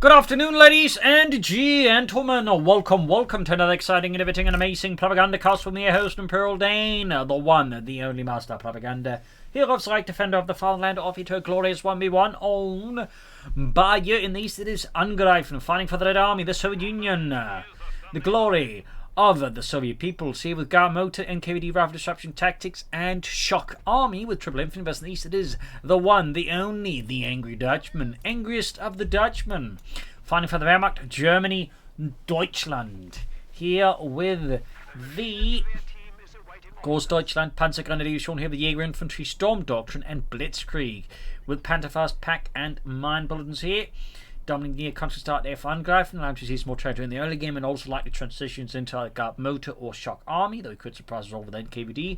Good afternoon, ladies and gentlemen. Welcome to another exciting, innovating, and amazing Propagandacast with me, your host, Imperial Dane, the one, the only master of propaganda. Heroes like defender of the fatherland, off to a glorious 1v1 on Bayeux. In the east, it is Angreifen, fighting for the Red Army, the Soviet Union. The glory of the Soviet people. See with guard motor, NKVD, rifle disruption tactics, and shock army with triple infantry. But in the east, it is the one, the only, the angry Dutchman, angriest of the Dutchmen, fighting for the Wehrmacht, Germany, Deutschland. Here with the Groß Deutschland Panzergrenadier, shown here the Jaeger Infantry, Storm Doctrine, and Blitzkrieg with Pantherfast pack and mine bulletins here. Dominating near country start there for Angreifen, allowing to see some more treasure in the early game, and also likely transitions into a guard motor or shock army, though he could surprise us all with NKVD.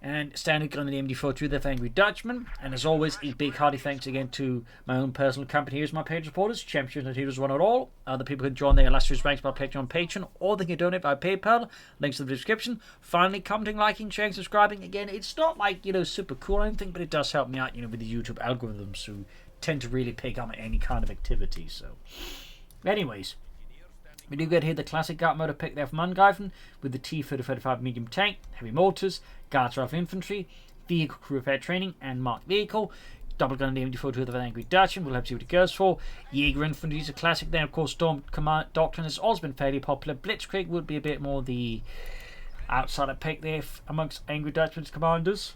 And standard grenadier MD42 there for Angry Dutchman. And as always, a big hearty thanks again to my own personal company. Here's my page supporters, champions and heroes one and all. Other people can join their illustrious ranks by Patreon, or they can donate by PayPal. Links in the description. Finally, commenting, liking, sharing, subscribing. Again, it's not like, super cool or anything, but it does help me out, with the YouTube algorithms, who tend to really pick up any kind of activity. So, anyways, we do get here the classic guard motor pick there from Angreifen with the T-30-35 medium tank, heavy mortars, guards rifle infantry, vehicle crew repair training, and marked vehicle. Double gun MD42 with an angry Dutchman. We'll have to see what it goes for. Jaeger infantry is a classic. Then, of course, Storm Command Doctrine has also been fairly popular. Blitzkrieg would be a bit more the outsider pick there amongst angry Dutchman's commanders.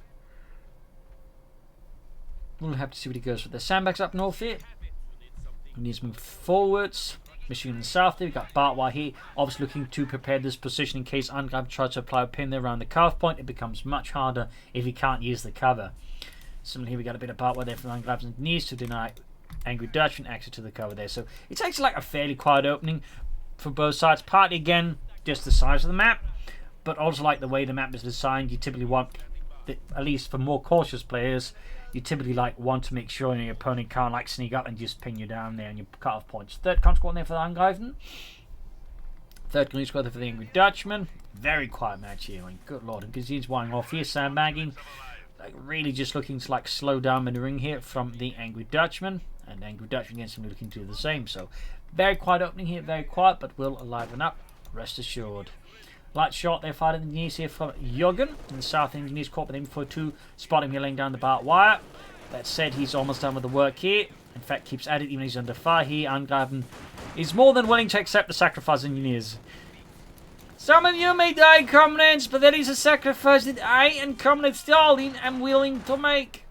We'll have to see what he goes for. The sandbags up north here. We need to move forwards. Michigan and south there. We've got Bartwire here. Obviously looking to prepare this position in case Angreifen tries to apply a pin there around the carve point. It becomes much harder if he can't use the cover. Similarly, we got a bit of Bartwire there from Angreifen's knees to deny angry Dutchman access to the cover there. So it's actually like a fairly quiet opening for both sides. Partly, again, just the size of the map, but also like the way the map is designed. You typically want, at least for more cautious players, you typically want to make sure your opponent can't sneak up and just pin you down there on your cut-off points. Third con squad there for the Angreifen. Third con squad there for the Angry Dutchman. Very quiet match here. Good lord, because he's winding off here, sandbagging. Really just looking to slow down maneuvering here from the Angry Dutchman. And Angry Dutchman again simply looking to do the same. So very quiet opening here, very quiet, but will liven up, rest assured. Light shot there fired in the knees here from Jürgen in the south engineers caught with him for 2, spotting him laying down the barbed wire. That said, he's almost done with the work here. In fact, keeps at it even he's under fire here. Angreifen is more than willing to accept the sacrifice engineers. Some of you may die, comrades, but that is a sacrifice that I and Comrade Stalin am willing to make.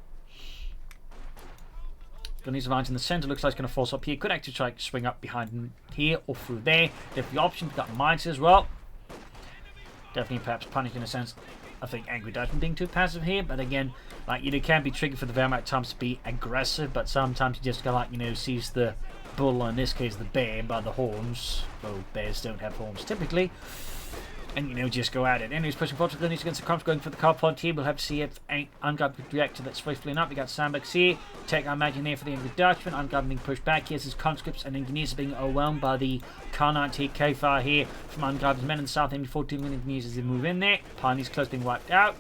Gunny's lines in the center, looks like he's going to force up here. Could actually try to swing up behind him here or through there. They have the option, we've got mines as well. Definitely perhaps punished in a sense. I think Angry Dutchman being too passive here, but again, it can be tricky for the Wehrmacht times to be aggressive, but sometimes you just gotta seize the bull, or in this case the bear, by the horns. Though bears don't have horns typically. And just go at it. Anyways, pushing forward to against the comps, going for the car point here. We'll have to see if Angreifen could react to that swiftly enough. We got sandbags here. Take I imagine here for the Angry Dutchman. Angreifen being pushed back here as his conscripts and engineers are being overwhelmed by the K-90K fire here from Angreifen's men in the south end. 14 million engineers as they move in there. Pioneers close being wiped out.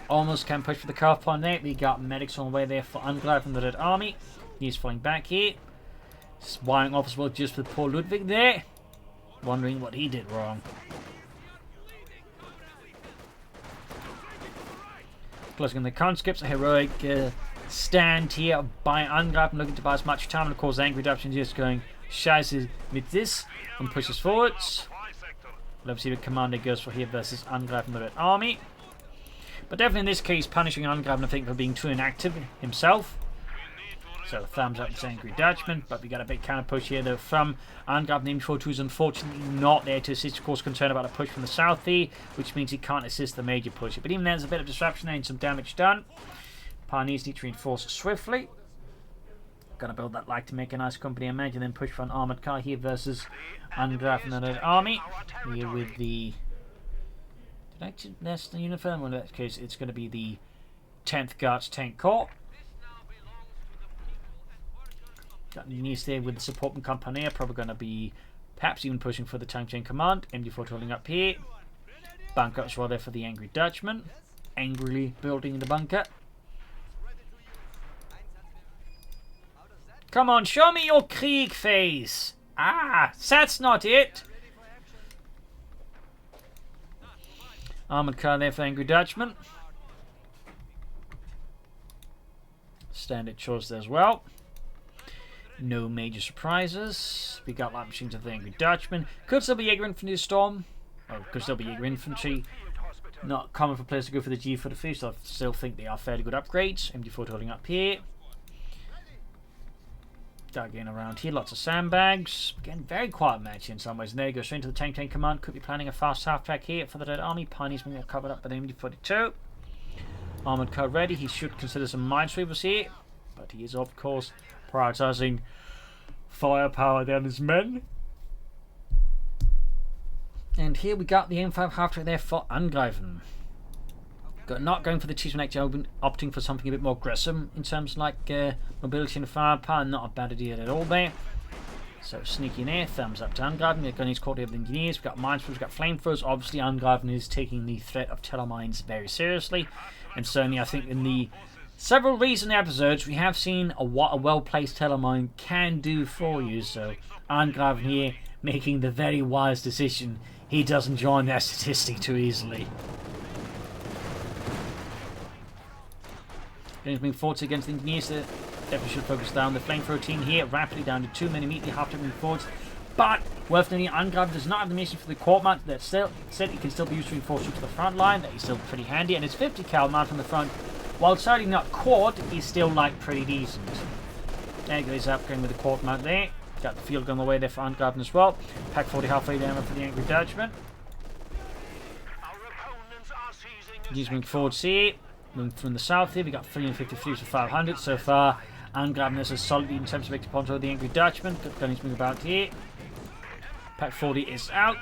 Almost can push for the car point there. We got medics on the way there for Angreifen, the Red Army. He's falling back here. Just wiring off as well just for poor Ludwig there. Wondering what he did wrong. Closing the conscripts, a heroic stand here by Angreifen, looking to buy as much time, and of course Angry Dutchman just going scheiße with this and pushes forwards. We'll see what Commander goes for here versus Angreifen, the Red Army. But definitely in this case punishing Angreifen, I think, for being too inactive himself. So thumbs up to Angry Dutchman, but we got a big counter push here though from Angreifen. The M42 is unfortunately not there to assist, of course, concerned about a push from the south here, which means he can't assist the major push. But even there's a bit of disruption and some damage done. Pioneers need to reinforce swiftly. Gonna build that to make a nice company image, and then push for an armored car here versus Angreifen and Red Army. Here with the... That's the uniform. Well, in that case, it's going to be the 10th Guards Tank Corps. Got engineers there with the support from company. Probably going to be perhaps even pushing for the tank chain command. MD4 holding up here. Bunker as well there for the Angry Dutchman. Angrily building the bunker. Come on, show me your Krieg face. Ah, that's not it. Armored car there for Angry Dutchman. Standard choice there as well. No major surprises. We got light machines of the Angry Dutchman. Could still be Jaeger Infantry Storm. Oh, could still be Jaeger Infantry. Not common for players to go for the G43, so I still think they are fairly good upgrades. MD4 holding up here. Again around here, lots of sandbags. Again, very quiet match in some ways. And there you go, straight into the tank command. Could be planning a fast half track here for the Red Army. Pioneer's being covered up by the MD42. Armored car ready. He should consider some minesweepers here, but he is of course prioritizing firepower than his men. And here we got the M5 half track there for Angreifen. Not going for the Cheeseman actually opting for something a bit more aggressive in terms of like mobility and firepower. Not a bad idea at all there. So sneaky in there, thumbs up to Angreifen. We've got his quarter of the engineers, we've got minesweepers, we've got flamethrowers. Obviously Angreifen is taking the threat of telemines very seriously. And certainly I think in the several recent episodes we have seen what a well-placed telemine can do for you. So Angreifen here making the very wise decision. He doesn't join that statistic too easily. Being forwards against the engineers, definitely should focus down the flamethrower team here, rapidly down to 2 men immediately after moving forwards. But worth noting, Angreifen does not have the mission for the quad mount. That still said, it can still be used to reinforce to the front line. That is still pretty handy, and it's 50 cal mount from the front. While certainly not quad, is still like pretty decent. There goes up, going with the quad mount there. Got the field gun away there for Angreifen as well. Pack 40 halfway down for the Angry Dutchman. He's moving forwards here. Moving from the south here, we got 353 to 500 so far. Angreifen is a solid in terms of victory points over the Angry Dutchman. Good gun is moving about here. Pack 40 is out.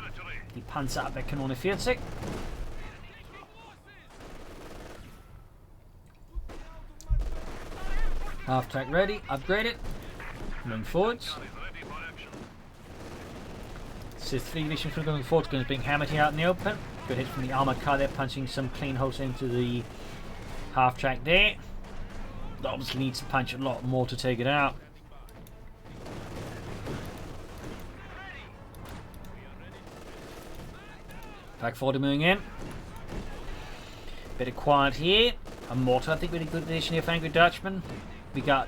Die Panzerabwehr Kanone 40. Half track ready, upgraded. Moving forwards. This is 3 division for going forward, going to being hammered here out in the open. Good hit from the armored car there, punching some clean holes into the half track there. Obviously needs to punch a lot more to take it out. Pack 40 moving in. Bit of quiet here. A mortar, I think, really good addition here for Angry Dutchman. We got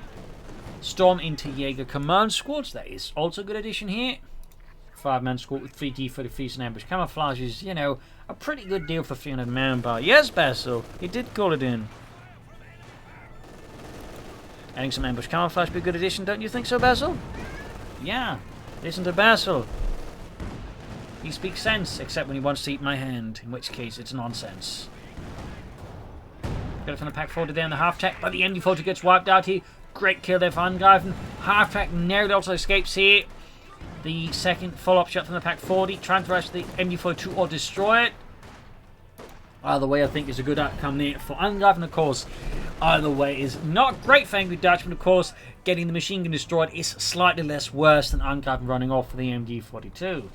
Storm into Jaeger Command Squads. That is also a good addition here. 5-man squad with 3 D33s and ambush camouflage is, you know, a pretty good deal for 300 manpower. Yes, Basil, he did call it in. Adding some ambush camouflage be a good addition, don't you think so, Basil? Yeah, listen to Basil. He speaks sense, except when he wants to eat my hand, in which case it's nonsense. Got it from the pack 40 there in the half track, but the MD40 gets wiped out here. Great kill there for Angreifen. Half track narrowly also escapes here. The second follow-up shot from the pack 40, trying to rush the MD42 or destroy it. Either way, I think is a good outcome there for Angreifen, of course. Either way is not great for Angry Dutchman, of course. Getting the machine gun destroyed is slightly less worse than Angreifen running off for the MD42.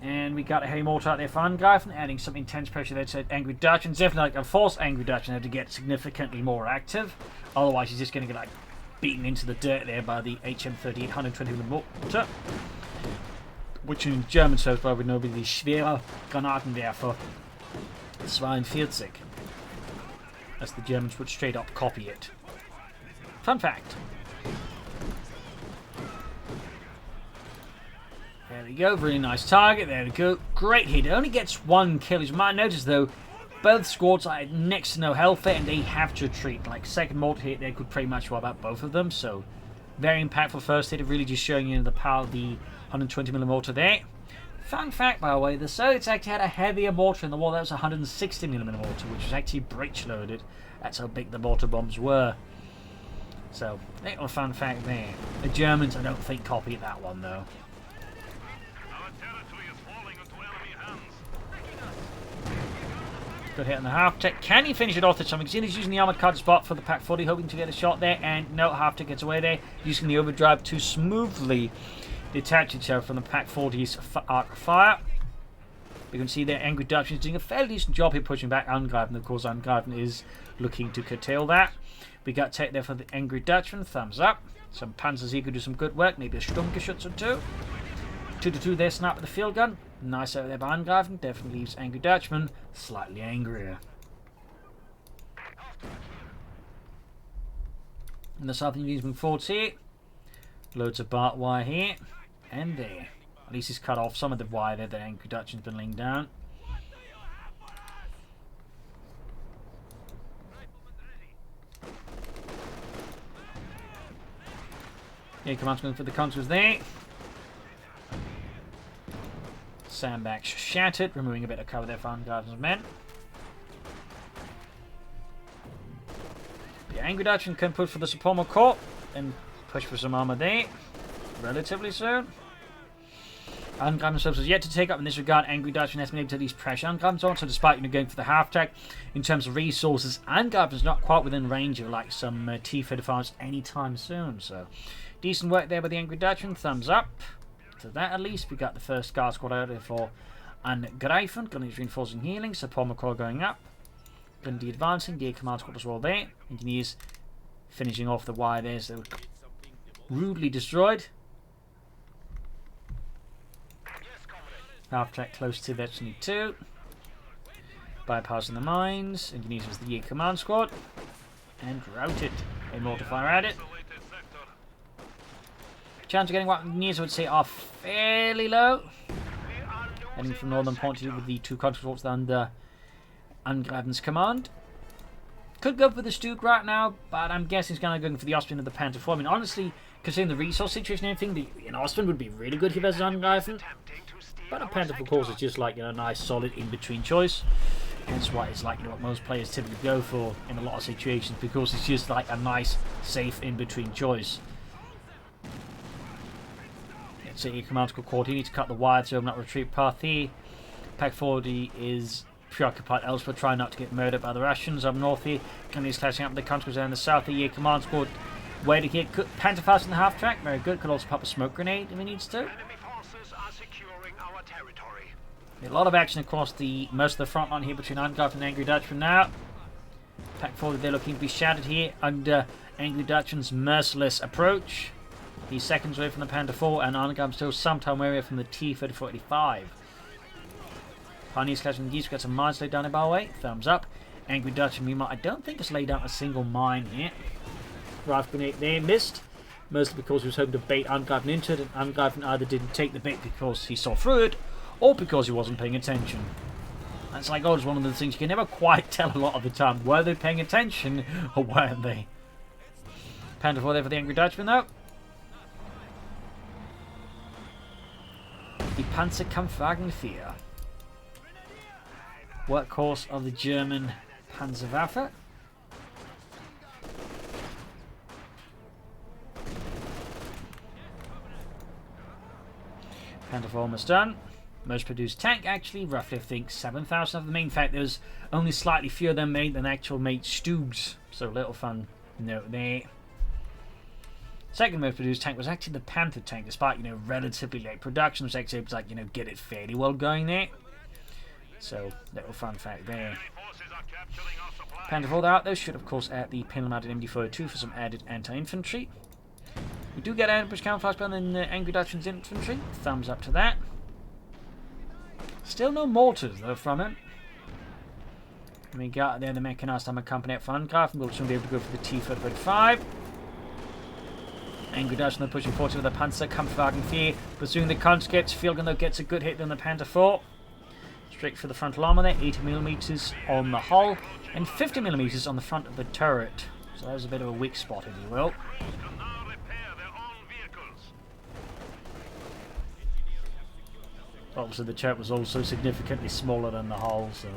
And we got a heavy mortar out there for Angreifen, adding some intense pressure there to Angry Dutchman. Definitely like a force Angry Dutchman to get significantly more active. Otherwise, he's just going to get like beaten into the dirt there by the HM38 120mm mortar. Which in German so far would know be the schwere Granatenwerfer 42. As the Germans would straight up copy it. Fun fact. There we go, really nice target, there we go. Great hit, it only gets 1 kill. As you might notice though, both squads are next to no health there and they have to retreat. Like second mortar hit there could pretty much wipe out both of them, so very impactful first hit, really just showing you the power of the 120mm mortar there. Fun fact by the way, the Soviets actually had a heavier mortar in the war. That was a 160mm mortar, which was actually breech loaded. That's how big the mortar bombs were. So, little fun fact there. The Germans I don't think copied that one though. Good hit on the half tech. Can he finish it off this time? Because he's using the armored car spot for the pack 40, hoping to get a shot there, and no, half tech gets away there, using the overdrive to smoothly detach itself from the pack 40's arc of fire. You can see that Angry Dutchman is doing a fairly decent job here pushing back Angreifen. Of course, Angreifen is looking to curtail that. We got take there for the Angry Dutchman. Thumbs up. Some Panzers here could do some good work. Maybe a Sturmgeschütz or two. 2-2 there, snap with the field gun. Nice over there by Angreifen. Definitely leaves Angry Dutchman slightly angrier. And the Southern Union's moving forwards here. Loads of barbed wire here. And there. At least he's cut off some of the wire there that Angry Dutchman's been laying down. Yeah, command's going for the contours there. Sandbags shattered, removing a bit of cover there for Angreifen's men. The Angry Dutchman can push for the Supremacy Corps and push for some armor there relatively soon. Angreifen themselves is yet to take up in this regard. Angry Dutchman has been able to at least pressure Angreifen's on, so despite going for the half-track in terms of resources, Angreifen's not quite within range of like some T-35s anytime soon. So decent work there by the Angry Dutchman. Thumbs up to that at least. We got the first guard squad out there for Angreifen. Gunnery reinforcing healing. Supremacy Corps going up. Gunnery advancing. The command squad as well there. Engineers finishing off the wire there as they were rudely destroyed. Half track close to Destiny 2. Bypassing the mines. Engineers was the Year command squad. And routed. A mortar fire at it. Chance of getting what engineers I would say are fairly low. Heading from northern point to with the two controls under Angreifen's command. Could go for the Stug right now, but I'm guessing he's going to go for the Austrian of the Panther 4. I mean, honestly, considering the resource situation and everything, an Austrian would be really good here versus Angreifen. But a Panther, of course, is just like, a nice, solid, in-between choice. Hence why it's like, what most players typically go for in a lot of situations, because it's just like a nice, safe, in-between choice. Let's say your command squad called. You need to cut the wire to open up retreat path here. Pack 40 is preoccupied elsewhere, trying not to get murdered by the Russians up north here. Gunnery's clashing up with the countries down the south here. Your command squad waiting here. Panther fast in the half track, very good. Could also pop a smoke grenade if he needs to. A lot of action across the most of the front line here between Angreifen and Angry Dutchman now. Pack 40, they're looking to be shattered here under Angry Dutchman's merciless approach. He's seconds away from the Panther 4, and Angreifen's still sometime away from the T-34-85. Pioneers clashing the geese, got some mines laid down in Bayeux. Thumbs up. Angry Dutchman, meanwhile, I don't think has laid down a single mine here. Rifle grenade there, missed. Mostly because he was hoping to bait Angreifen into it, and Angreifen either didn't take the bait because he saw through it, or because he wasn't paying attention. That's like always one of the things you can never quite tell a lot of the time. Were they paying attention, or weren't they? Panther 4 there for the Angry Dutchman, though. The Panzerkampfwagen 4. Workhorse of the German Panzerwaffe. Panther 4 almost done. Most produced tank, actually, roughly I think 7,000 of them. In fact, there's only slightly fewer of them made than actual made Stugs. So, little fun note there. Second most produced tank was actually the Panther tank, despite, relatively late production. It was actually able to, get it fairly well going there. So, little fun fact there. Panther 4 out there should, of course, add the panel-mounted MD-42 for some added anti-infantry. We do get ambush camouflage better than Angry Dutchman's infantry. Thumbs up to that. Still no mortars, though, from him. And we got there the mechanized armor company at Angreifen. We'll soon be able to go for the T-35. Angry Dutchman pushing forward with the Panzerkampfwagen 4. Pursuing the conscripts. Field gun, though, gets a good hit on the Panther 4. Straight for the frontal armor there. 80mm on the hull. And 50mm on the front of the turret. So that was a bit of a weak spot, if you will. Obviously, the turret was also significantly smaller than the hull, so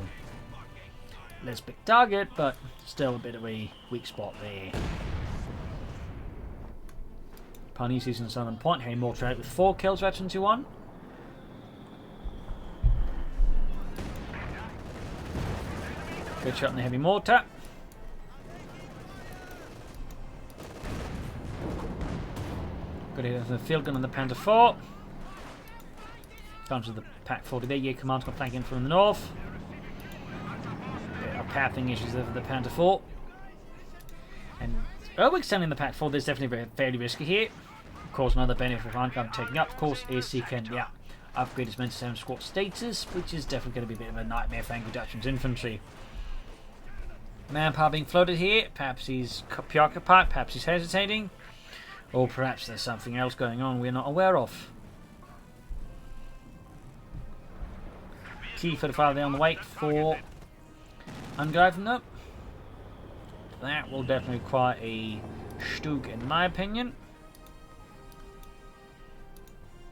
less big target, but still a bit of a weak spot there. Parnesi's in Southern Point. Hey, mortar out with 4 kills, veteran 2-1. Good shot in the heavy mortar. Good hit of the field gun on the Panther 4. Comes with the Pack 40 there. Yeah, command's got flank in from the north. There are pathing issues there for the Panther 4. And overextending the Pack 4 is definitely fairly risky here. Of course, another benefit of Angreifen taking up, of course, is he can, upgrade his men to 7 squad status, which is definitely going to be a bit of a nightmare for Angry Dutchman's infantry. Manpower being floated here. Perhaps he's preoccupied, perhaps he's hesitating, or perhaps there's something else going on we're not aware of. T-35 there on the way for Angreifen up. That will definitely require a Stug in my opinion.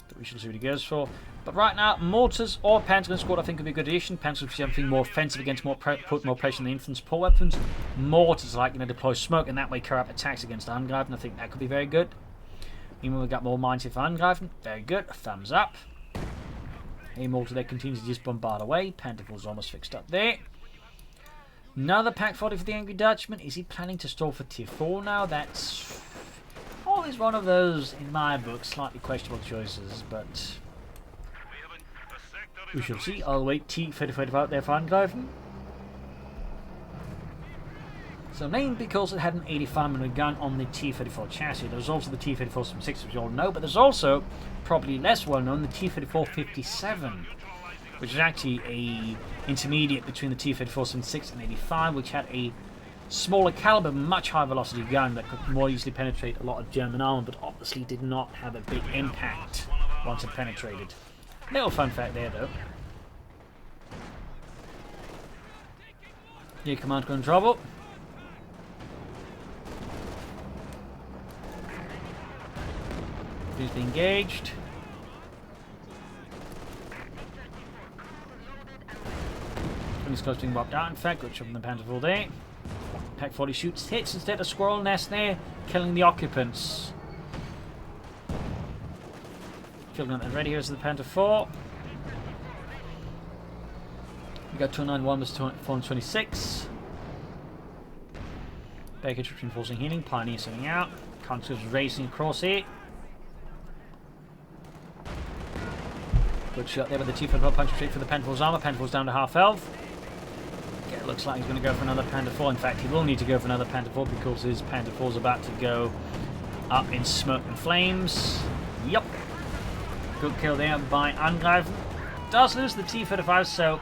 But we shall see what he goes for. But right now, mortars or Pentagon squad I think would be a good addition. Pentagon would be something more offensive against put more pressure on the infantry support weapons. Mortars like deploy smoke and that way carry out attacks against Angreifen. I think that could be very good. Even we've got more mines here for Angreifen. Very good. Thumbs up. A mortar there continues to just bombard away. Panther's almost fixed up there. Another Pack 40 for the Angry Dutchman. Is he planning to stall for tier 4 now? That's always one of those, in my book, slightly questionable choices, but we shall see. I'll wait T-35 out there for Angreifen. So mainly because it had an 85mm gun on the T-34 chassis. There was also the T-34-6, which you all know, but there's also, probably less well known, the T-34-57, which is actually a intermediate between the T-34-6 and 85, which had a smaller caliber, much higher velocity gun that could more easily penetrate a lot of German armor, but obviously did not have a big impact once it penetrated. Little fun fact there, though. Your command got in trouble. Please be engaged. He's close to being wiped out, in fact. Good shot from the Panther all day. Pack 40 shoots, hits instead of squirrel nest there, killing the occupants. Filling up ready here is the Panther 4. We got 291 was 426. Baker troops reinforcing healing, Pioneer sitting out. Consuls racing across here. Good shot there with the T-34 punch straight for the Panther's armor. Panther's down to half health. Okay, it looks like he's going to go for another Panther 4. In fact, he will need to go for another Panther 4 because his Panther 4 is about to go up in smoke and flames. Yup. Good kill there by Angreifen. Does lose the T-35, so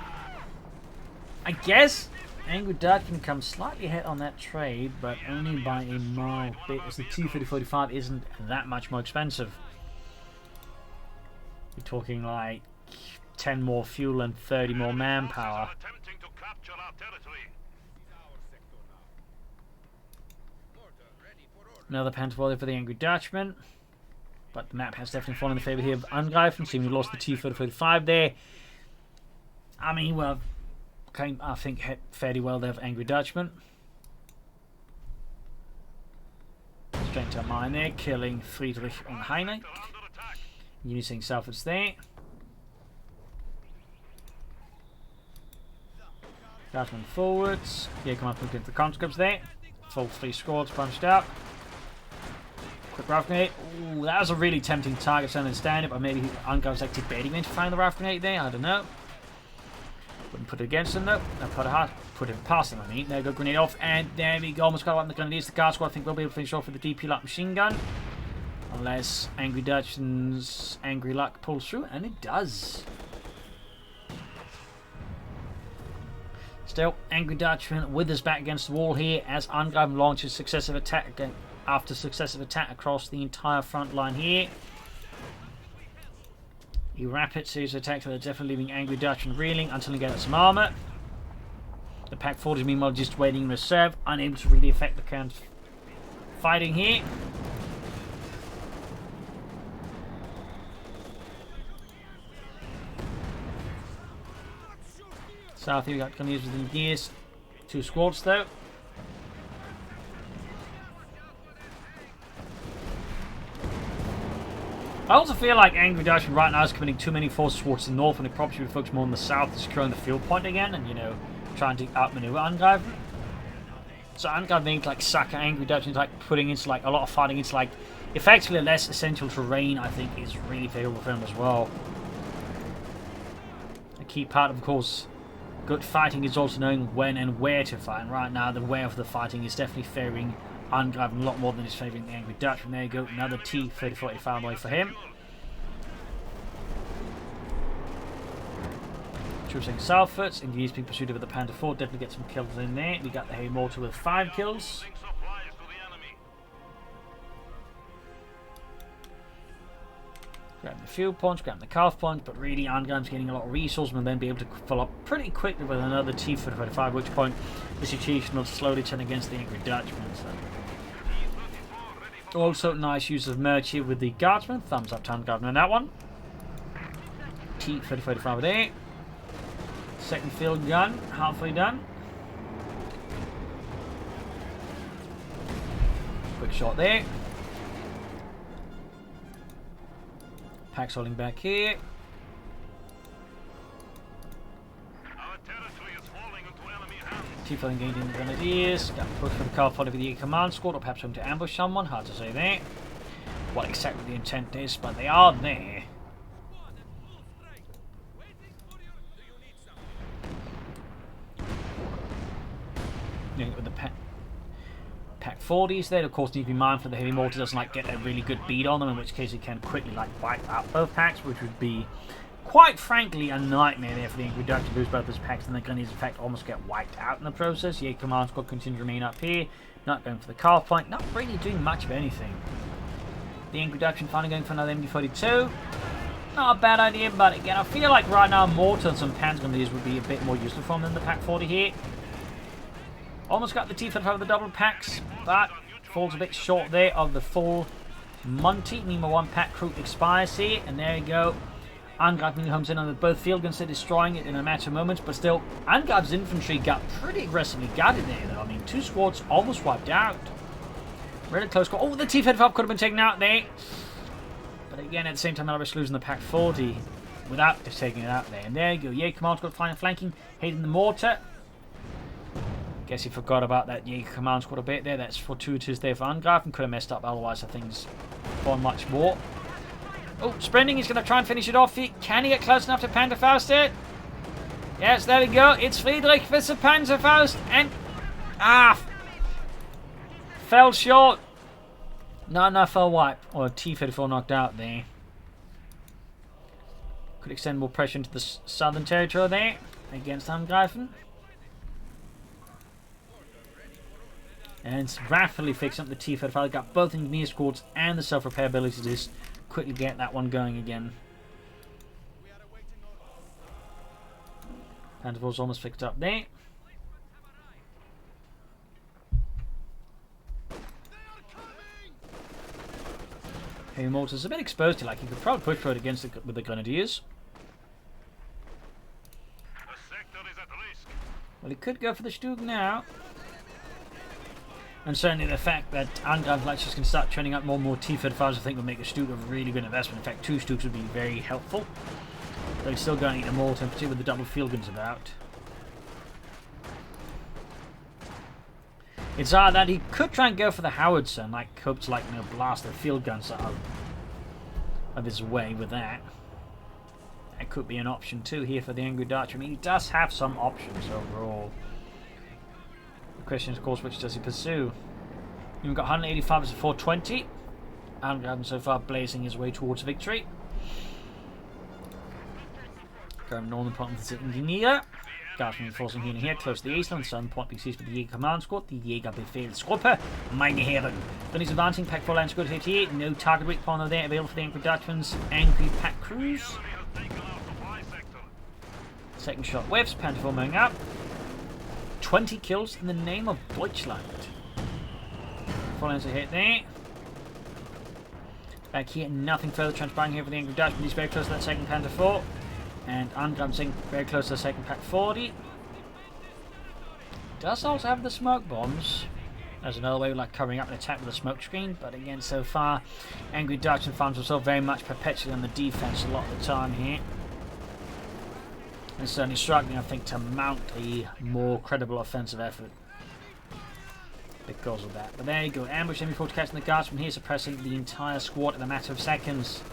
I guess Angry Dutchman comes slightly ahead on that trade, but only by a mild bit, as the T-3045 isn't that much more expensive. You're talking like 10 more fuel and 30 more manpower. Another Panther for the Angry Dutchman. But the map has definitely fallen in the favour here of Angreifen. Seeing we lost the T-3045 there. I mean, well, came, I think, fairly well there of Angry Dutchman. Straight to a mine there, killing Friedrich and Heinrich. Using Salford's there. Dutchman forwards. Here come up and get the conscripts there. Full 3 squads punched out. Quick rifle grenade. Ooh, that was a really tempting target to understand it, but maybe Angreifen's like debating to find the rifle grenade there. I don't know. Wouldn't put it against him though. Put it past him, I mean. There we go, grenade off, and there we go. Almost got one of the grenadiers. The guard squad I think will be able to finish off with the DP light machine gun. Unless Angry Dutchman's Angry Luck pulls through, and it does. Still, Angry Dutchman with his back against the wall here as Angreifen launches successive attack after successive attack across the entire front line here. A rapid series of attacks that are definitely leaving Angry Dutchman reeling until he gets some armor. The Pack 40 meanwhile just waiting in reserve, unable to really affect the count fighting here. South here we got Canadians within gears. 2 squads though. I also feel like Angry Dutchman right now is committing too many forces towards the north, and it probably should focus more on the south, securing the field point again, and you know, trying to outmaneuver Angreifen. So Angreifen being like sucker Angry Dutchman, like putting into like a lot of fighting into like effectively less essential terrain, I think is really favourable for him as well. key part, of course. Good fighting is also knowing when and where to fight. And right now, the way of the fighting is definitely favouring Angreifen a lot more than it's favouring the Angry Dutchman. There you go, another T-30-45 away for him. Choosing southwards, English being pursued with the Panther 4, definitely get some kills in there. We got the Heavy Mortar with 5 kills. Grabbing the fuel points, grabbing the calf points, but really Angreifen's getting a lot of resources and then be able to follow up pretty quickly with another T-45, at which point the situation will slowly turn against the Angry Dutchman. So. Also, nice use of merch here with the Guardsman. Thumbs up to Angreifen on that one. T-30-45 there. Second field gun, halfway done. Quick shot there. Packs holding back here. T-4 engaging the Grenadiers. Got to push for the car follow with the command squad, or perhaps home to ambush someone. Hard to say there. What exactly the intent is, but they are there. With the Pack 40s there, of course, need to be mindful the Heavy Mortar doesn't get a really good beat on them, in which case it can quickly wipe out both packs, which would be quite frankly a nightmare there for the Angry Dutchman to lose both his packs, and the Grenadiers in fact almost get wiped out in the process. Yeah, command squad continue to remain up here, not going for the calf point, not really doing much of anything. The Angry Dutchman finally going for another MD42. Not a bad idea, but again, I feel like right now Mortar and some Panzer Grenadiers would be a bit more useful for them than the Pack 40 here. Almost got the T-45 with the double packs, but falls a bit short there of the full Monty. Meanwhile, one pack crew expires here, and there you go. Angreifen comes in on both field guns, destroying it in a matter of moments, but still, Angreifen's infantry got pretty aggressively guarded there, though. I mean, 2 squads almost wiped out. Really close call. Oh, the T-35 could have been taken out there. But again, at the same time, Irish losing the Pack 40 without just taking it out there. And there you go. Yeah, command squad flanking, hitting the mortar. Guess he forgot about that Jaeger command squad a bit there. That's fortuitous there for Angreifen. Could have messed up otherwise. I think he's gone much more. Oh, sprinting. He's going to try and finish it off. Can he get close enough to Panzerfaust it? Yes, there we go. It's Friedrich with the Panzerfaust. And... fell short. Not enough for a wipe. Or a T-34 knocked out there. Could extend more pressure into the southern territory there against Angreifen. And it's rapidly fixing up the T-35. Got both engineer squads and the self-repair ability to just quickly get that one going again. Panzer's almost fixed up there. Heavy Mortar's a bit exposed here. He could probably push for it against with the Grenadiers. Well, he could go for the Stug now. And certainly the fact that Angreifen just can start training up more and more T-35s, I think would make a Stug a really good investment. In fact, 2 Stugs would be very helpful. But he's still going to need a mortar, particularly with the double field guns about. It's hard that he could try and go for the howitzer and hope to blast the field guns out of his way with that. That could be an option too here for the Angry Dutchman. I mean, he does have some options overall. The question is, of course, which does he pursue? We've got 185 as a 420. Angreifen so far blazing his way towards victory. Going northern point with the engineer. Guardsman forcing here close to the east, on the southern point being seized by the Jaeger command squad. The Jägerbefehlsgruppe, meine Herren. Then he's advancing, Pack 4 lands good hit here. No target weak point over there available for the Angry Dutchman's angry pack crews. Second shot whiffs, Panther 4 moving up. 20 kills in the name of Deutschland. 4 lands a hit there. Back here, nothing further transpiring here for the Angry Dutchman. He's very close to that second Panther 4. And Angreifen very close to the second Pack 40. Does also have the smoke bombs. There's another way of covering up an attack with a smoke screen. But again, so far, Angry Dutchman finds himself very much perpetually on the defense a lot of the time here. And certainly struggling, I think, to mount a more credible offensive effort because of that. But there you go. Ambush MB4 to catch the Guardsman here, suppressing the entire squad in a matter of seconds.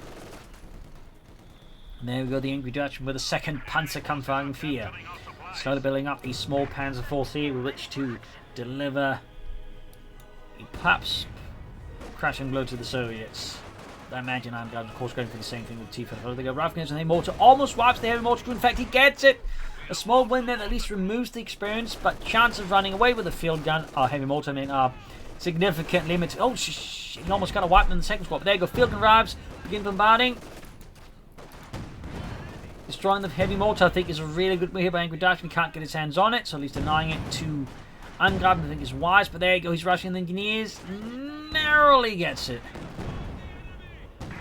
And there we go, the Angry Dutchman with a second Panzerkampfwagen 4. Slowly building up these small Panzer Force here with which to deliver a perhaps crashing blow to the Soviets. I imagine I'm of course going for the same thing with T-44. They go Rafgans and the mortar almost wipes the heavy mortar crew. In fact, he gets it. A small win then at least removes the experience, but chances of running away with a field gun or heavy mortar are significantly limited. Oh, he almost got a wipe in the second squad. But there you go. Field gun arrives, begin bombarding. Destroying the heavy mortar, I think, is a really good move here by Angry Dutchman. He can't get his hands on it, so at least denying it to Angreifen, I think, is wise. But there you go. He's rushing the engineers. Narrowly gets it.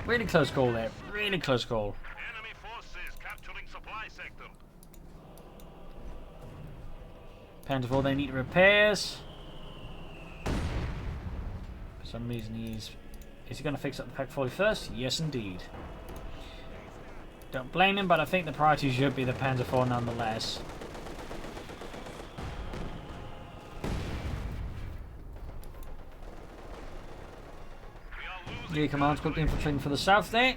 Really close call there. Really close call. Enemy forces capturing supply sector. Panzer IV, they need repairs. For some reason is he going to fix up the Pack 40 first? Yes, indeed. Don't blame him, but I think the priority should be the Panzer IV nonetheless. Gear Command's quickly infiltrating for the south there.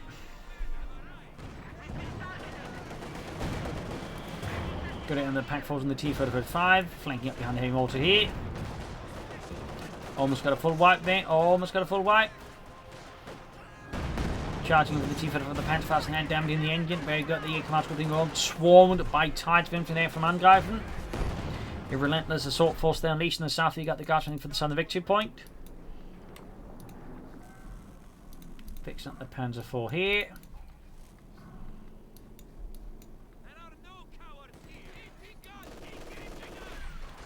Got it on the Pack 4s and the T-35, flanking up behind the heavy mortar here. Almost got a full wipe there. Almost got a full wipe. Charging with the T-35 for the Panzer fastening and damaging the engine. Very good. The command squad being all swarmed by tides of infantry there from Angreifen. A relentless assault force there unleashed in the south. You got the guards for the southern victory point. Fixing up the Panzer IV here.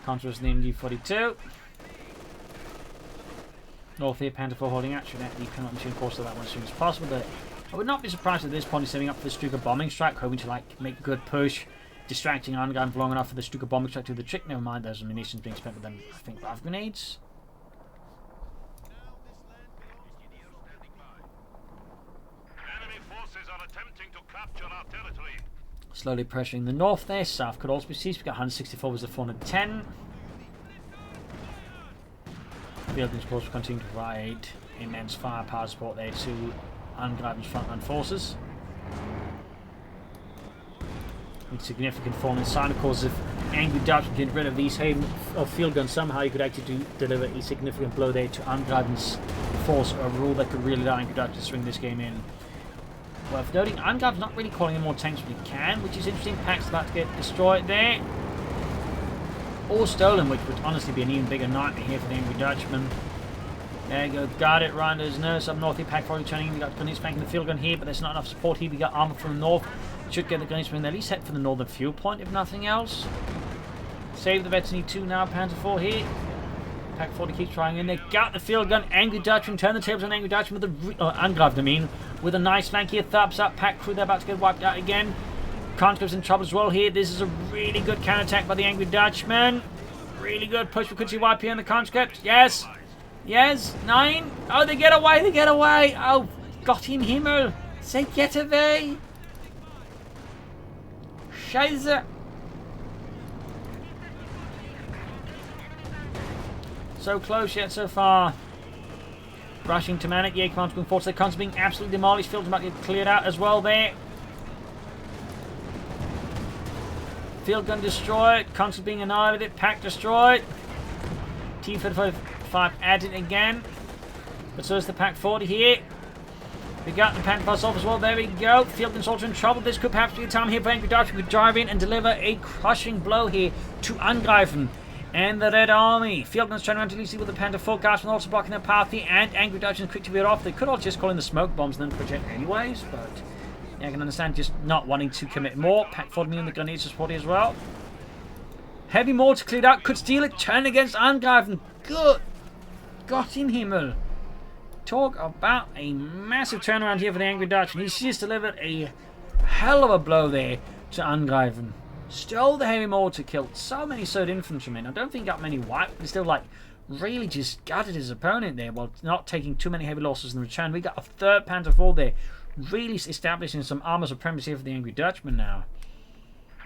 Contrast the MG42. North here, Panzer IV holding action at the penalty machine course of that one as soon as possible. But I would not be surprised at this point he's setting up for the Stuka bombing strike, hoping to make a good push, distracting Angreifen for long enough for the Stuka bombing strike to do the trick. Never mind, there's munitions being spent with them, I think, rifle grenades. Enemy forces are attempting to capture our territory. Slowly pressuring the north there. South could also be seized. We've got 164 was the 410. Field guns, of course, will continue to provide immense firepower support there to Angreifen's frontline forces. With significant fall inside, of course, if Angry Dutchman get rid of these field guns, somehow you could actually deliver a significant blow there to Angreifen's force, a rule that could really allow Angry Dutchman to swing this game in. Worth noting, Angreifen's not really calling in more tanks when he can, which is interesting. Pack's about to get destroyed there. Or stolen, which would honestly be an even bigger nightmare here for the Angry Dutchman. There you go, got it right under his nose. Up north here, Pack 40 turning in. We got grenades flanking the field gun here, but there's not enough support here. We got armor from the north. Should get the grenades from at least head for the northern fuel point, if nothing else. Save the Vets need 2 now, Panzer IV here. Pack 40 keeps trying in there. Got the field gun. Angry Dutchman, turn the tables on Angry Dutchman with the Angreifen, with a nice flank here. Thumbs up. Pack crew, they're about to get wiped out again. Conscripts in trouble as well here. This is a really good counterattack by the Angry Dutchman. Really good push. We could see wipe here on the conscripts. Yes. Yes. 9. Oh, they get away. They get away. Oh, Gott im Himmel. Say get away. Scheiße. So close yet so far. Rushing to Manic. Yeah, command's going forward. So the cons being absolutely demolished. Fields about to get cleared out as well there. Field gun destroyed. Cons being annihilated. Pack destroyed. T-35 added again. But so is the Pack 40 here. We got the Pack Bus off as well. There we go. Field gun's also in trouble. This could perhaps be a time here for Angry Dutchman to drive in and deliver a crushing blow here to Angreifen and the Red Army. Field guns trying around to Lucy with the Panther forecast and also blocking their path here. And Angry Dutchman's quick to veer off. They could all just call in the smoke bombs and then project anyways, but yeah, I can understand just not wanting to commit more. Pack 40 and the grenades are supported as well. Heavy mortar cleared out. Could steal it. Turn against Angreifen. Good. Gott im Himmel. Talk about a massive turnaround here for the Angry Dutchman. He's just delivered a hell of a blow there to Angreifen. Stole the heavy mortar, killed so many Third infantrymen. I don't think he got many wiped, but still, like, really just gutted his opponent there while not taking too many heavy losses in return. We got a 3rd Panther IV there, really establishing some armor supremacy for the Angry Dutchman now.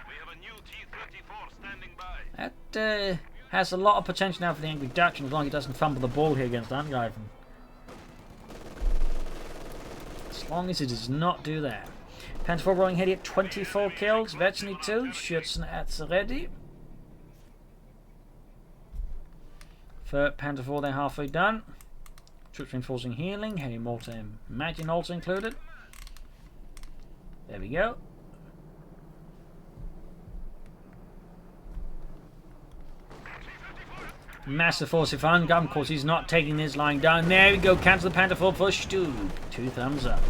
We have a new T-34 standing by. That has a lot of potential now for the Angry Dutchman as long as he doesn't fumble the ball here against Angreifen. As long as it does not do that. Panther 4 rolling heady at 24 kills. Virtually 2. Schützen at ready. For Panther 4, they're halfway done. Troops reinforcing healing. Heavy mortar and Imagine also included. There we go. Massive force if Angreifen. Of course, he's not taking this lying down. There we go. Cancel the Panther 4 for Stug. 2 thumbs up.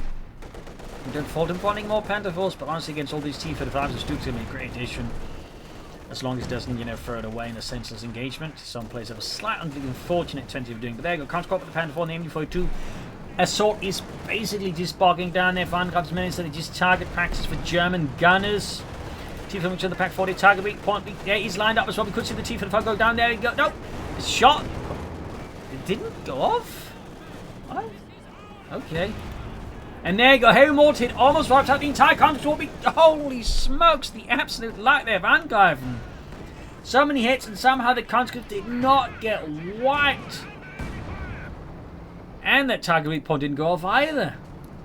We don't fault him for wanting more Panther Force, but honestly, against all these T-35s, Stug's going to be a great addition. As long as it doesn't, you know, throw it away in a senseless engagement. Some players have a slight unfortunate tendency of doing, but there you go. Can't score with the Panther 4 and the MD42. Assault is basically just bogging down there for Angreifen's men, so they just target practice for German gunners. T-35 to the Pack 40 target weak point. Yeah, he's lined up as well. We could see the T-35 go down. There you go. No! It's shot! It didn't go off? What? Okay. And there you go. Heavy mortar hit almost wiped out the entire country. Holy smokes, the absolute light there of Angreifen. So many hits, and somehow the conscript did not get wiped. And that target weak point didn't go off either.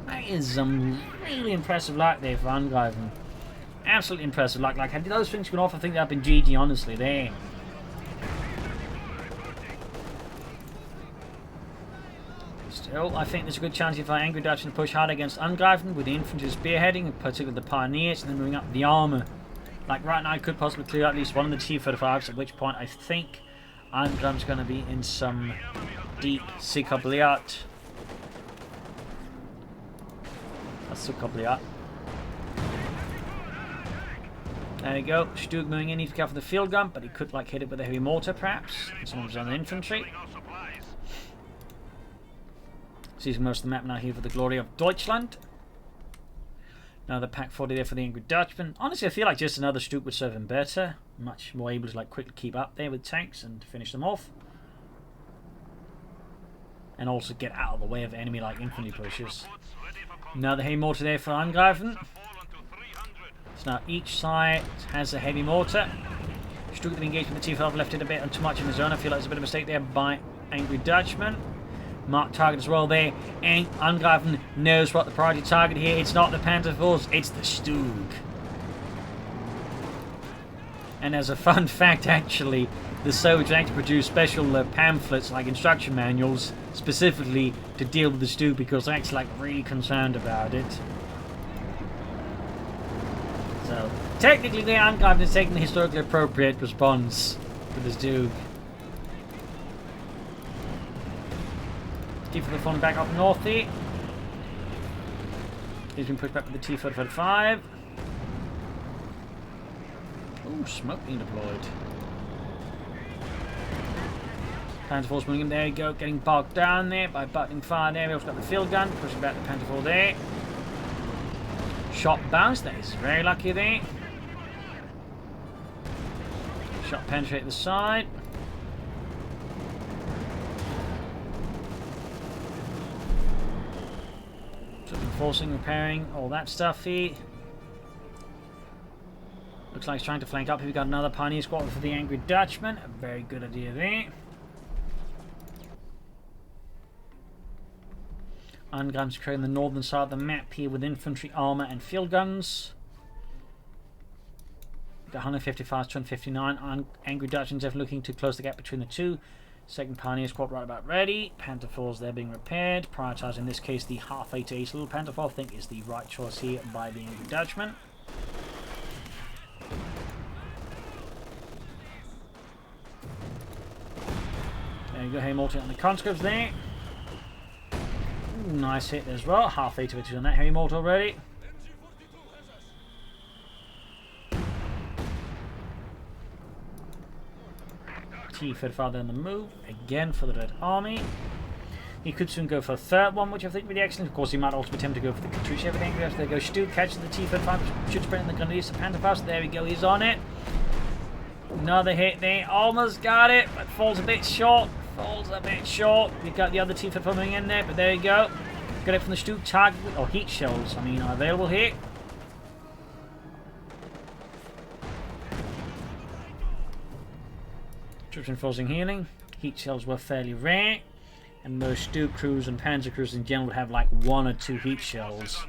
That is some really impressive luck there for Angreifen. Absolutely impressive luck. Like, had those things gone off, I think that'd been GG, honestly, there. Still, I think there's a good chance if Angry Dutchman push hard against Angreifen with the infantry spearheading, particularly the pioneers, and then moving up the armour. Like right now, I could possibly clear at least one of the T-35s, at which point I think Angreifen's going to be in some deep Sikabliat. That's Sikabliat. There you go. Stug moving in, need to go for the field gun, but he could like hit it with a heavy mortar perhaps. And someone's on the infantry. Sees most of the map now here for the glory of Deutschland. Now the Pack 40 there for the Angry Dutchman. Honestly, I feel like just another Stug would serve him better. Much more able to like quickly keep up there with tanks and finish them off. And also get out of the way of enemy like infantry pushes. Now the heavy mortar there for Angreifen. So now each side has a heavy mortar. Stug with the engagement with the T-5 left it a bit and too much in the zone. I feel like there's a bit of a mistake there by Angry Dutchman. Mark target as well there, and Angreifen knows what the priority target here. It's not the Panther Force, it's the Stug. And as a fun fact, actually, the Soviets actually produced special pamphlets, like instruction manuals, specifically to deal with the Stug because they're actually like really concerned about it. So technically, the Angreifen is taking the historically appropriate response to the Stug. T-35 falling back up north there. He's been pushed back with the T-35. Ooh, smoke being deployed. Panther 4's moving him. There you go, getting bogged down there by buttoning fire there. We've also got the field gun, pushing back the Panther 4 there. Shot bounce, that is very lucky there. Shot penetrate the side. Forcing, repairing, all that stuff here. Looks like he's trying to flank up. We've got another pioneer squad for the Angry Dutchman. A very good idea there. Angreifen's creating the northern side of the map here with infantry, armour and field guns. Got 155 to 159. Angry Dutchman's definitely looking to close the gap between the two. Second Pioneer Squad right about ready. Panther 4's there being repaired. Prioritising in this case the half 8 to 8 little Panther 4. I think is the right choice here by the Angry Dutchman. There you go, hey mortar on the conscripts there. Ooh, nice hit as well. Half 8 to 8 on that heavy mortar already. T-35 on the move, again for the Red Army. He could soon go for a third one, which I think would be excellent. Of course, he might also be tempted to go for the Katusha. Everything goes. There goes Stug, catches the T-35, should sprint in the Grenadiers to Panther Fast. There we go, he's on it. Another hit there, almost got it, but falls a bit short. Falls a bit short. We've got the other T-35 coming in there, but there you go. Got it from the Stug, target, or heat shells, I mean, are available here. Troops enforcing healing. Heat shells were fairly rare, and most Stug crews and Panzer crews in general would have like 1 or 2 heat shells.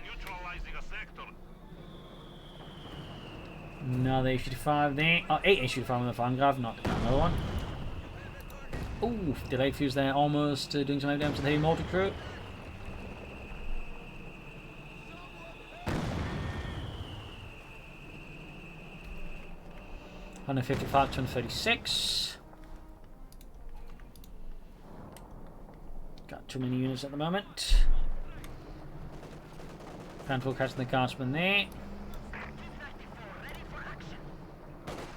Another H-35 there. Oh, 8 H-35 on the Angreifen, not another one. Ooh, delayed fuse there, almost doing some damage to the heavy mortar crew. $155 to $136. Got too many units at the moment. Handful catching the guardsman there.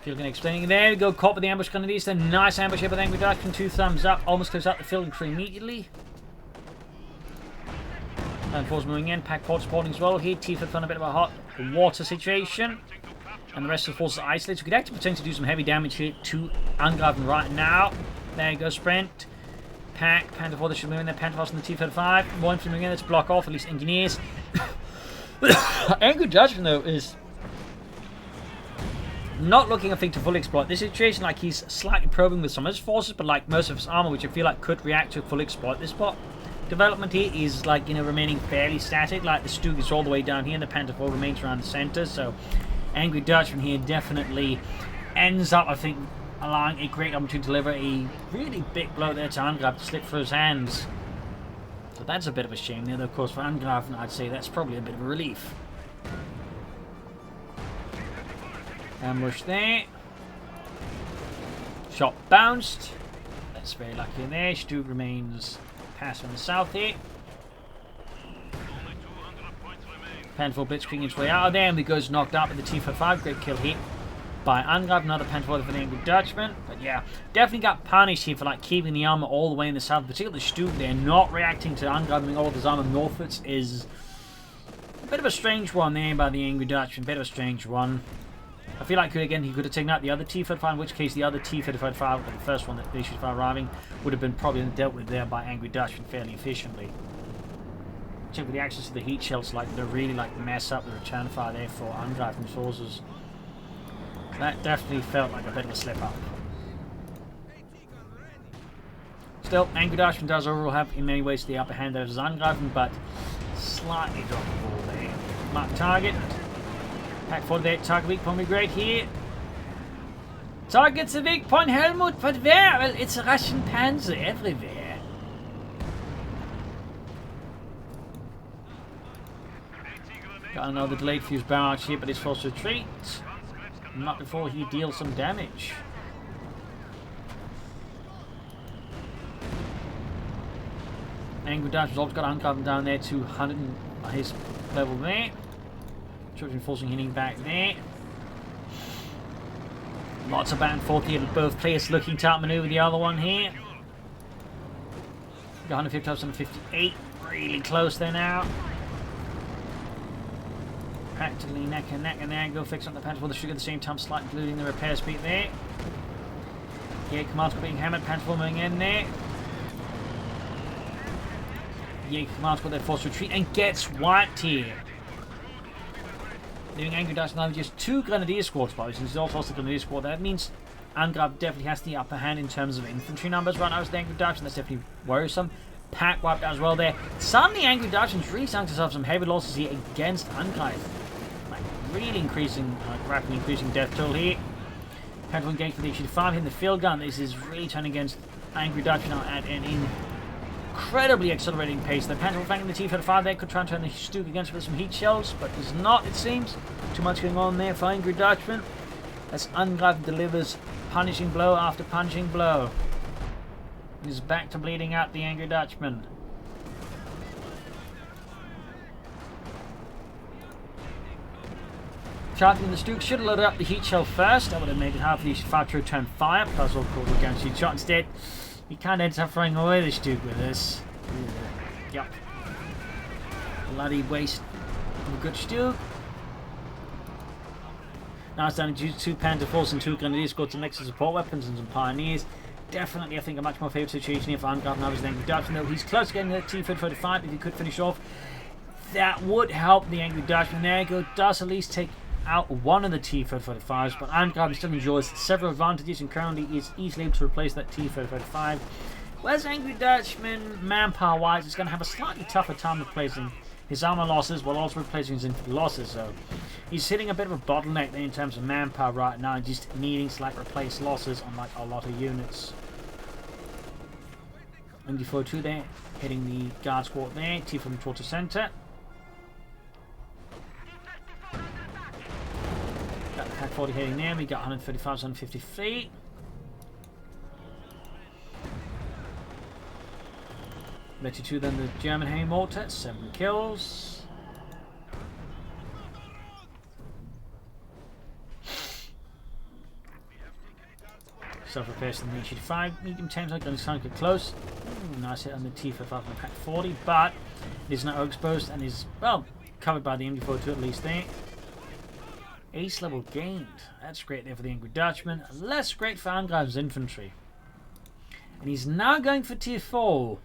Field explaining. There we go. Caught with the ambush grenadiers. A nice ambush here by the Angry Dutchman. 2 thumbs up. Almost close out the field crew immediately. And force moving in. Pack port supporting as well here. T-4 found a bit of a hot water situation. And the rest of the forces are isolated. So we could actually potentially do some heavy damage here to Angreifen right now. There you go. Sprint. Pack. Panther 4 that should move in there. Panther 4 on the T-35. More infantry moving in. Let's block off at least engineers. Angry Dutchman though is not looking, I think, to fully exploit this situation. Like, he's slightly probing with some of his forces, but like most of his armor, which I feel like could react to fully exploit this spot. Development here is, like, you know, remaining fairly static. Like, the Stug is all the way down here, and the Panther 4 remains around the center. So, Angry Dutchman here definitely ends up, I think, allowing a great opportunity to deliver a really big blow there to Angreifen to slip through his hands. So that's a bit of a shame there, though. Of course, for Angreifen, I'd say that's probably a bit of a relief. Ambush there. Shot bounced. That's very lucky in there. Stug remains passive on the south here. Panther 4 blitzkrieging its way out of there, and he goes knocked out with the T-45. Great kill here by Angreifen. Another Panther 4 for the Angry Dutchman. But yeah, definitely got punished here for like keeping the armor all the way in the south. Particularly Stug there, not reacting to Angreifen all of his armor northwards is a bit of a strange one there by the Angry Dutchman. Bit of a strange one. I feel like, again, he could have taken out the other T-35, in which case the other T-35, the first one that they should have arriving, would have been probably dealt with there by Angry Dutchman fairly efficiently. Check with the access to the heat shells, like, they really like mess up the return fire there for Angreifen's forces. That definitely felt like a bit of a slip up. Still, Angry Dutchman does overall have in many ways the upper hand over Angreifen, but slightly dropped the ball there. Mark target. Pack 4 there, target weak point will be great here. Target's a weak point, Helmut, but where? Well, it's a Russian panzer everywhere. Got another delayed fuse barrage here, but he's forced to retreat. Not before he deals some damage. Angry Dutchman's also got Angreifen down there to 100 his level there. Forcing healing back there. Lots of back and forth here. Both players looking to outmaneuver the other one here. Got 150 up, 158. Really close there now. Practically neck and neck, and there go fix up the Panther 4 the Stug at the same time, slightly diluting the repair speed there. Yeah, commands being hammered. Panther 4 moving in there. Yeah, commands got their forced retreat and gets wiped here. Leaving Angry Dutchman now just 2 Grenadier squads, but he's also lost the Grenadier squad. That means Angreifen definitely has the upper hand in terms of infantry numbers right now as the Angry Dutchman. That's definitely worrisome. Pack wiped out as well there. Suddenly Angry Dutchman's really starting to suffer some heavy losses here against Angreifen. Like, really increasing, rapidly increasing death toll here. Panther engaged with the H-5 hitting the field gun. This is really turning against Angry Dutchman now at an incredibly accelerating pace. The Panther flanking the T-35 there could try and turn the Stug against with some heat shells, but does not, it seems. Too much going on there for Angry Dutchman as Angreifen delivers punishing blow after punishing blow. He's back to bleeding out the Angry Dutchman. Charging the Stug should have loaded up the heat shell first. That would have made it hard for the H-5 to return fire. Plus, of course, we're guaranteed shot instead. He kind of ends up throwing away the Stug with this. Yep. Bloody waste of a good Stug. Now it's down to 2 Panther 4s and 2 Grenadiers squads, some extra support weapons and some Pioneers. Definitely, I think, a much more favourite situation here for Angreifen now as the Angry Dutchman. Though he's close to getting the T-35 if he could finish off. That would help the Angry Dutchman. There you go. Does at least take out one of the T-35s, but Angreifen still enjoys several advantages and currently is easily able to replace that T-35. Whereas Angry Dutchman, manpower-wise, is going to have a slightly tougher time replacing his armor losses while also replacing his infantry losses. So He's hitting a bit of a bottleneck there in terms of manpower right now, just needing to like replace losses on like a lot of units. MD42 there, hitting the guard squad there, T from towards the center. Got the Pack 40 heading there, we got 135, 150 feet. MD2 then the German heavy mortar, 7 kills. Self-repairs in the H85, medium temps like going to get close. Ooh, nice hit on the T55 from the Pack 40, but it is now exposed and is, well, covered by the MD42 at least there. Ace level gained. That's great there for the Angry Dutchman. Less great for Angreifen's infantry. And he's now going for tier 4.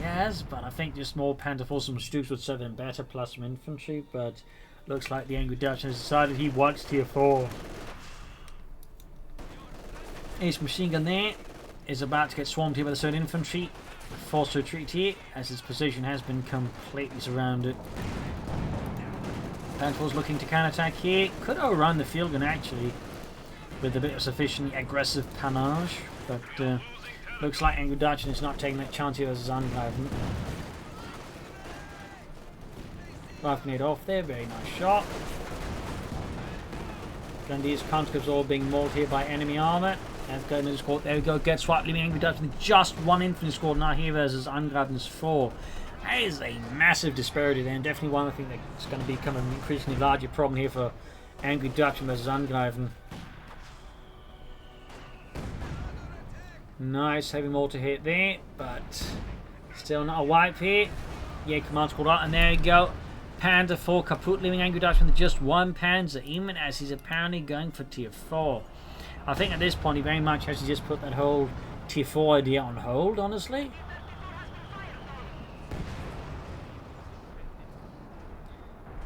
Yes, but I think just more Panther Force and Stoops would serve him better, plus some infantry, but looks like the Angry Dutchman has decided he wants tier 4. Ace machine gun there is about to get swarmed here by the 3rd Infantry. Forced to retreat here as his position has been completely surrounded. Panther's looking to counterattack here. Could overrun the field gun actually with a bit of sufficiently aggressive panache, but looks like Angry Dutchman is not taking that chance here as Angreifen. Grenade off there, very nice shot. Grenadiers conscripts all being mauled here by enemy armor. There we go, get swapped, leaving Angry Dutchman with just 1 infantry squad now here versus Angreifen's 4. That is a massive disparity there, and definitely one I think that's going to become an increasingly larger problem here for Angry Dutchman versus Angreifen. Nice heavy mortar hit there, but still not a wipe here. Yeah, command squad out, and there you go. Panther 4 kaput, leaving Angry Dutchman with just 1 Panzer, even as he's apparently going for tier 4. I think at this point he very much has to just put that whole tier 4 idea on hold, honestly.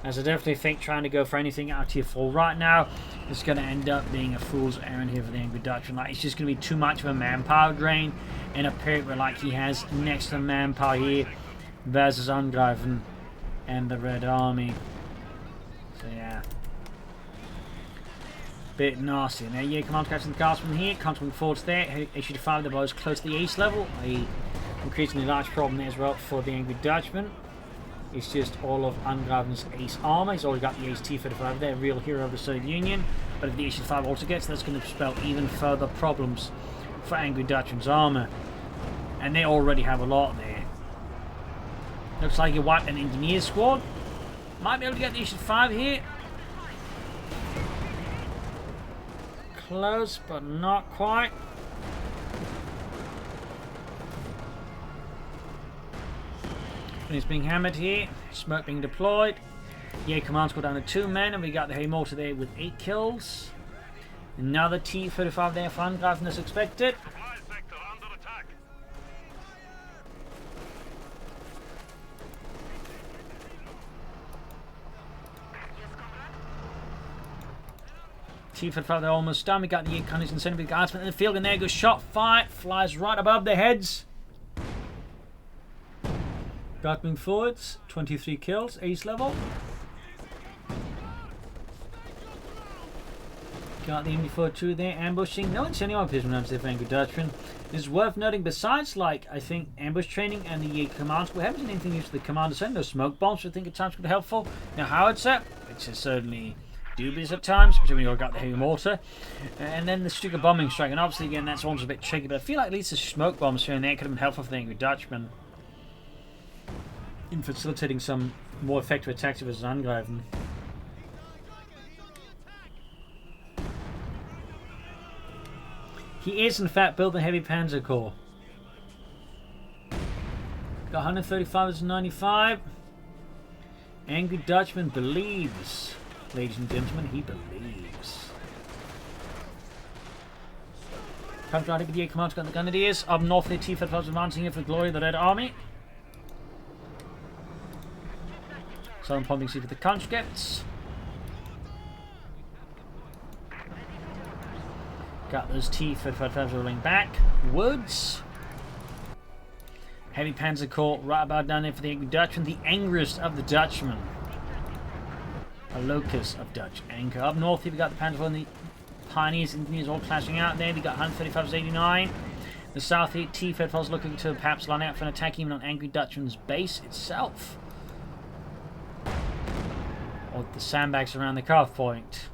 As I definitely think trying to go for anything out of tier 4 right now is going to end up being a fool's errand here for the Angry Dutchman. Like, it's just going to be too much of a manpower drain in a period where like he has next to manpower here versus Angreifen and the Red Army. So yeah. Bit nasty. Now, yeah, command catching the guardsman here, counting forwards there. H85, the boys close to the ace level. A increasingly large problem there as well for the Angry Dutchman. It's just all of Angreifen's ace armor. He's already got the ace T35 there, real hero of the Soviet Union. But if the H85 also gets, that's going to spell even further problems for Angry Dutchman's armor. And they already have a lot there. Looks like he wiped an engineer squad. Might be able to get the H85 here. Close, but not quite. And he's being hammered here. Smoke being deployed. Yeah, command squad down to 2 men, and we got the heavy mortar there with 8 kills. Another T35 there for Angreifen as expected. Supply sector under attack. T55 they're almost done. We got the Iconics and Centipede Guardsmen in the field, and there goes shot fired. Flies right above their heads. Guardman forwards, 23 kills, ace level. Got the MD42 there, ambushing. No one's anyone pissing around to the Angry Dutchman. It's worth noting, besides, like, I think, ambush training and the commands, we haven't seen anything used to the commander send. No smoke bombs, which I think at times could be helpful. Now, howitzer, which is certainly dubious at times, particularly when you've got the heavy mortar. And then the Stuka bombing strike, and obviously, again, that's almost a bit tricky, but I feel like at least the smoke bombs here and there could have been helpful for the Angry Dutchman in facilitating some more effective attacks versus Angreifen. He is in fact building a heavy panzer corps. Got 135 versus 95. Angry Dutchman believes, ladies and gentlemen, he believes. Patriotic VA commands got the Grenadiers. Up north, the T-55 advancing here for the glory of the Red Army. Southern pumping sea for the conscripts. Got those T-55 rolling back. Woods. Heavy Panzer Corps right about down there for the angry Dutchman. The angriest of the Dutchmen. A locus of Dutch anger. Up north here we got the Panzer and the Pioneers, Engineers all clashing out there. We got 135's 89. The south here, T-35's looking to perhaps line out for an attack even on angry Dutchman's base itself. Or the sandbags around the cuff point.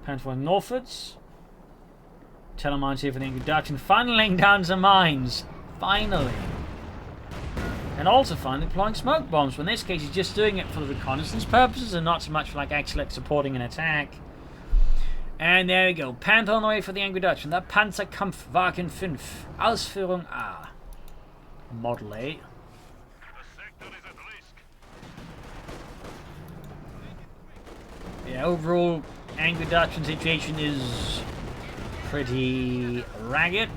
Panzer northwards. Telemines here for the angry Dutchman. Finally laying down some mines. Finally. And also finally deploying smoke bombs. Well, in this case, he's just doing it for reconnaissance purposes and not so much for like actually supporting an attack. And there we go. Panther on the way for the angry Dutchman. Der Panzerkampfwagen 5. Ausführung A. Model A. Yeah, overall, angry Dutchman situation is pretty ragged.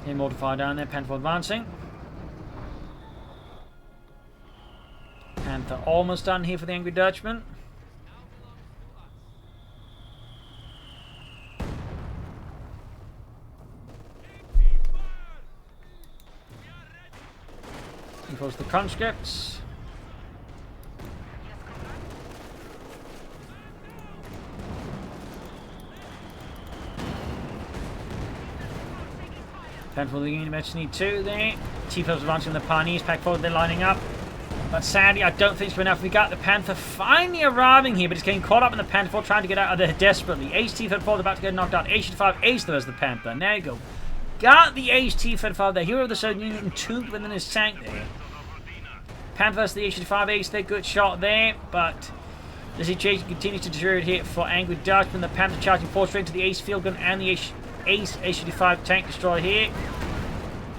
More to fire down there. Panther advancing. Panther almost done here for the angry Dutchman. Of course, the conscripts. Panther for the University 2 there. T-Fob's advancing the Pioneers. Pack forward, they're lining up. But sadly, I don't think it's enough. We got the Panther finally arriving here, but it's getting caught up in the Panther 4, trying to get out of there desperately. Ace T-Fob about to get knocked out. H-5 Ace though as the Panther. And there you go. Got the Ace T-Fob, the hero of the Soviet Union, entombed within his tank there. Panther versus the H-5 Ace there. Good shot there, but the situation continues to deteriorate here for angry Dutchman. The Panther charging forward straight to the Ace field gun and the Ace H-85 tank destroyer here.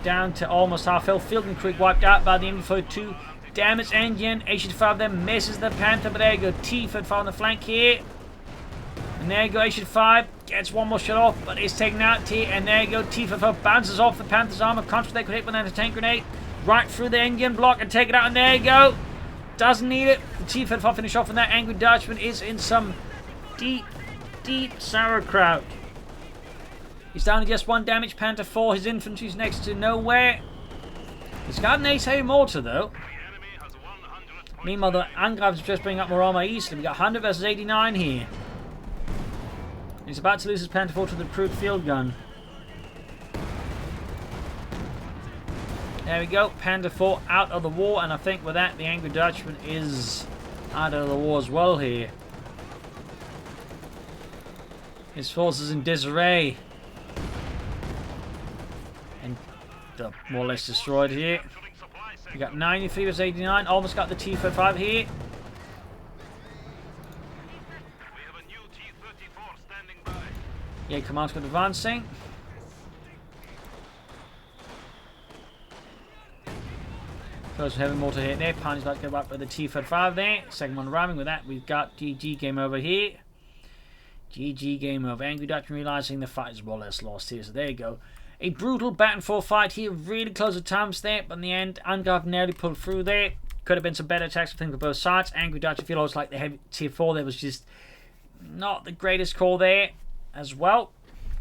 Down to almost half health. Field gun quick wiped out by the M42. Damage engine. H-85 then misses the Panther, but there you go. T-45 on the flank here. And there you go. H-85 gets one more shot off, but it's taken out here. And there you go. T-45 bounces off the Panther's armor. Contra they could hit with an anti-tank grenade. Right through the engine block and take it out. And there you go. Doesn't need it. The T-45 finish off, and that angry Dutchman is in some deep, deep sauerkraut. He's down to just one damage. Panther 4. His infantry's next to nowhere. He's got an ace heavy mortar though. Meanwhile, the Angreifen's just bringing up more armor eastly. We got 100 versus 89 here. He's about to lose his Panther 4 to the crude field gun. There we go. Panther 4 out of the war, and I think with that, the angry Dutchman is out of the war as well here. His forces in disarray. And they're more or less destroyed here. We got 93 versus 89. Almost got the T-35 here. Yeah, command's got advancing. First heavy mortar hit there. Pioneer's about to go back with the T-35 there. Second one arriving. With that, we've got GG game over here. GG game over. Angry Dutchman realizing the fight is more or less lost here. So there you go. A brutal back and forth fight here. Really close at times there. But in the end, Angreifen nearly pulled through there. Could have been some better attacks, I think, for both sides. Angry Dutchman feels like the heavy tier 4 there was just not the greatest call there as well.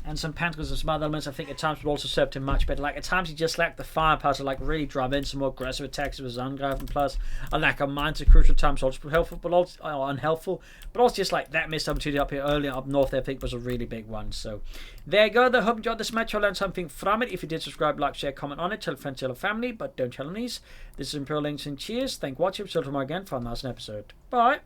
And some Panthers and some other elements I think at times would also serve him much better. Like at times he just lacked the firepower to like really drive in some more aggressive attacks with his Angreifen, plus a lack of mines at crucial times also helpful, but also unhelpful. But also just like that missed opportunity up here earlier up north there I think was a really big one. So there you go. I hope you enjoyed this match. I learned something from it. If you did, subscribe, like, share, comment on it. Tell a friend, tell a family, but don't tell enemies. This is Imperial Links and cheers. Thank you for watching. Till tomorrow again for a nice episode. Bye.